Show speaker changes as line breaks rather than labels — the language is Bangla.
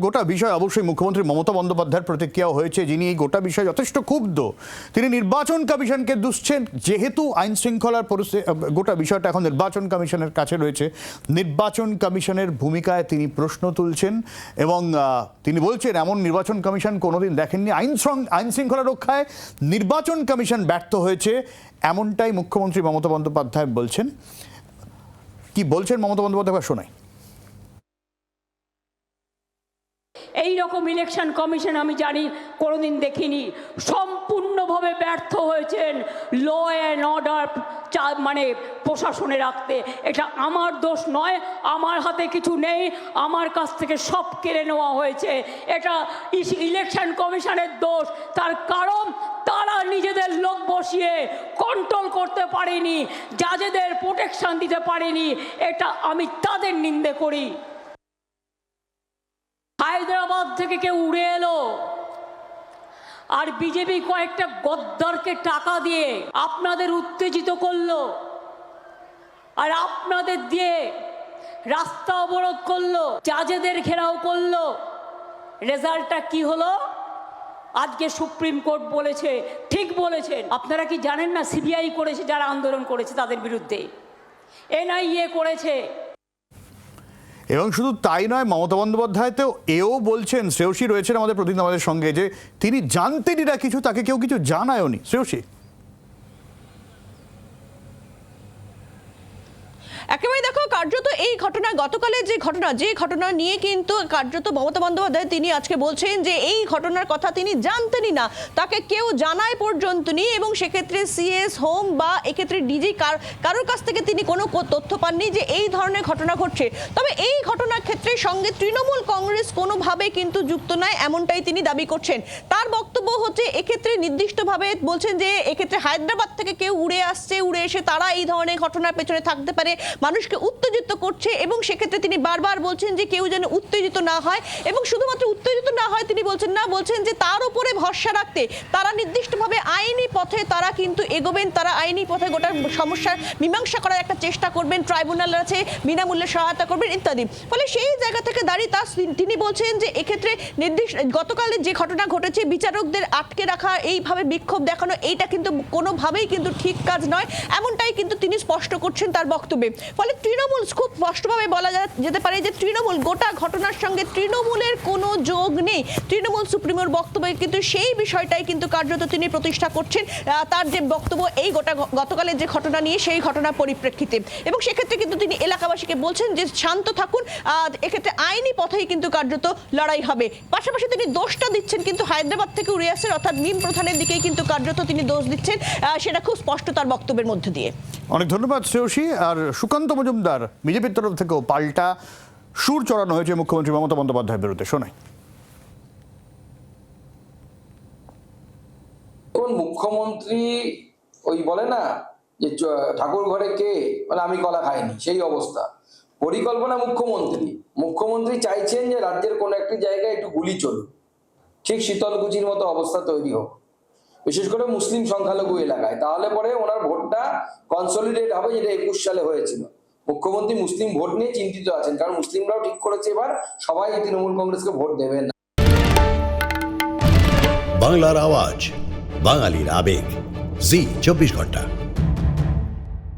গোটা বিষয় অবশ্যই মুখ্যমন্ত্রী মমতা বন্দ্যোপাধ্যায়ের প্রতিক্রিয়া হয়েছে, যিনি এই গোটা বিষয়ে যথেষ্ট ক্ষুব্ধ। তিনি নির্বাচন কমিশনকে দুষছেন, যেহেতু আইন শৃঙ্খলার গোটা বিষয়টা এখন নির্বাচন কমিশনের কাছে রয়েছে। নির্বাচন কমিশনের ভূমিকায় তিনি প্রশ্ন তুলছেন এবং তিনি বলছেন এমন নির্বাচন কমিশন কোনোদিন দেখেননি। আইন শৃঙ্খলা রক্ষায় নির্বাচন কমিশন ব্যর্থ হয়েছে, এমনটাই মুখ্যমন্ত্রী মমতা বন্দ্যোপাধ্যায় বলছেন। কি বলছেন মমতা বন্দ্যোপাধ্যায় শোনাই।
এই রকম ইলেকশন কমিশন আমি জানি কোনোদিন দেখিনি। সম্পূর্ণভাবে ব্যর্থ হয়েছেন ল অ্যান্ড অর্ডার মানে প্রশাসনে রাখতে। এটা আমার দোষ নয়, আমার হাতে কিছু নেই, আমার কাছ থেকে সব কেড়ে নেওয়া হয়েছে। এটা ইলেকশন কমিশনের দোষ। তার কারণ তারা নিজেদের লোক বসিয়ে কন্ট্রোল করতে পারেনি, জাজেদের প্রোটেকশন দিতে পারেনি। এটা আমি তাদের নিন্দে করি। হায়দ্রাবাদ থেকে কেউ উড়ে এলো আর বিজেপি কয়েকটা গদ্দারকে টাকা দিয়ে আপনাদের উত্তেজিত করলো আর আপনাদের দিয়ে রাস্তা অবরোধ করলো, জাজেদের ঘেরাও করলো। রেজাল্টটা কি হলো? আজকে সুপ্রিম কোর্ট বলেছে, ঠিক বলেছেন। আপনারা কি জানেন না সিবিআই করেছে, যারা আন্দোলন করেছে তাদের বিরুদ্ধে, এনআইএ করেছে।
এবং শুধু তাই নয়, মমতা বন্দ্যোপাধ্যায় তো এও বলছেন, শ্রেয়সী রয়েছেন আমাদের প্রতিনিধি আমাদের সঙ্গে, যে তিনি জানতেনই না কিছু, তাকে কেউ কিছু জানায়নি। শ্রেয়সী,
একেবারে দেখো, কার্যত এই ঘটনা, গতকালের যে ঘটনা নিয়ে কিন্তু কার্যত মমতা বন্দ্যোপাধ্যায় তিনি আজকে বলছেন যে এই ঘটনার কথা তিনি জানতেনই না, তাকে কেউ জানায় পর্যন্ত নেই। এবং সেক্ষেত্রে সিএস হোম বা এক্ষেত্রে ডিজি কারোর কাছ থেকে তিনি কোনো তথ্য পাননি যে এই ধরনের ঘটনা ঘটছে। তবে এই ঘটনার ক্ষেত্রে সঙ্গে তৃণমূল কংগ্রেস কোনোভাবে কিন্তু যুক্ত নয়, এমনটাই তিনি দাবি করছেন। তার বক্তব্য হচ্ছে এক্ষেত্রে নির্দিষ্টভাবে বলছেন যে এক্ষেত্রে হায়দ্রাবাদ থেকে কেউ উড়ে এসে তারা এই ধরনের ঘটনার পেছনে থাকতে পারে, মানুষকে উত্তেজিত করছে। এবং সেক্ষেত্রে তিনি বারবার বলছেন যে কেউ যেন উত্তেজিত না হয়। এবং শুধুমাত্র উত্তেজিত না হয় তিনি বলছেন যে তার উপরে ভরসা রাখতে তারা নির্দিষ্টভাবে আইনি পথে তারা কিন্তু এগোবেন, তারা আইনি পথে গোটা সমস্যার মীমাংসা করার একটা চেষ্টা করবেন, ট্রাইব্যুনাল আছে, বিনামূল্যে সহায়তা করবেন ইত্যাদি। ফলে সেই জায়গা থেকে দাঁড়িয়ে তিনি বলছেন যে এক্ষেত্রে গতকালের যে ঘটনা ঘটেছে, বিচারকদের আটকে রাখা, এইভাবে বিক্ষোভ দেখানো, এইটা কিন্তু কোনোভাবেই কিন্তু ঠিক কাজ নয়, এমনটাই কিন্তু তিনি স্পষ্ট করছেন তার বক্তব্যে। ফলে তৃণমূল, খুব স্পষ্টভাবে বলা যেতে পারে যে তৃণমূল, গোটা ঘটনার সঙ্গে তৃণমূলের কোনো যোগ নেই। তৃণমূল সুপ্রিমোর বক্তব্যে কিন্তু সেই বিষয়টাই কিন্তু কার্যত তিনি প্রতিষ্ঠা করছেন, তার যে বক্তব্য এই গতকালের যে ঘটনা নিয়ে, সেই ঘটনার পরিপ্রেক্ষিতে। এবং সেক্ষেত্রে কিন্তু তিনি এলাকাবাসীকে বলছেন যে শান্ত থাকুন, এক্ষেত্রে আইনি পথেই কিন্তু কার্যত লড়াই হবে। পাশাপাশি তিনি দোষটা দিচ্ছেন কিন্তু হায়দ্রাবাদ থেকে উড়ে আসছে অর্থাৎ মিম প্রধানের দিকেই কিন্তু কার্যত তিনি দোষ দিচ্ছেন, সেটা খুব স্পষ্ট তার বক্তব্যের মধ্যে দিয়ে।
অনেক ধন্যবাদ শ্রেয়সী। আর সুকান্ত মজুমদার, বিজেপির তরফ থেকেও পাল্টা সুর চড়ানো হয়েছে মুখ্যমন্ত্রী মমতা বন্দ্যোপাধ্যায়ের বিরুদ্ধে, শোনাই।
মুখ্যমন্ত্রী ওই বলে না যে ঠাকুর ঘরে কে, মানে আমি কলা খাইনি, সেই অবস্থা। পরিকল্পনা মুখ্যমন্ত্রী চাইছেন যে রাজ্যের কোনো একটি জায়গায় একটু গুলি চলুক, ঠিক শীতলকুচির মতো অবস্থা তৈরি হোক, বিশেষ করে মুসলিম সংখ্যালঘু এলাকায়। তাহলে পরে ওনার ভোটটা কনসলিডেট হবে, যেটা 21 সালে হয়েছিল। মুখ্যমন্ত্রী মুসলিম ভোট নিয়ে চিন্তিত আছেন, কারণ মুসলিমরাও ঠিক করেছে এবার সবাই তৃণমূল কংগ্রেসকে ভোট দেবে না।
বাংলার আওয়াজ, বাঙালির আবেগ, জি 24 ঘন্টা।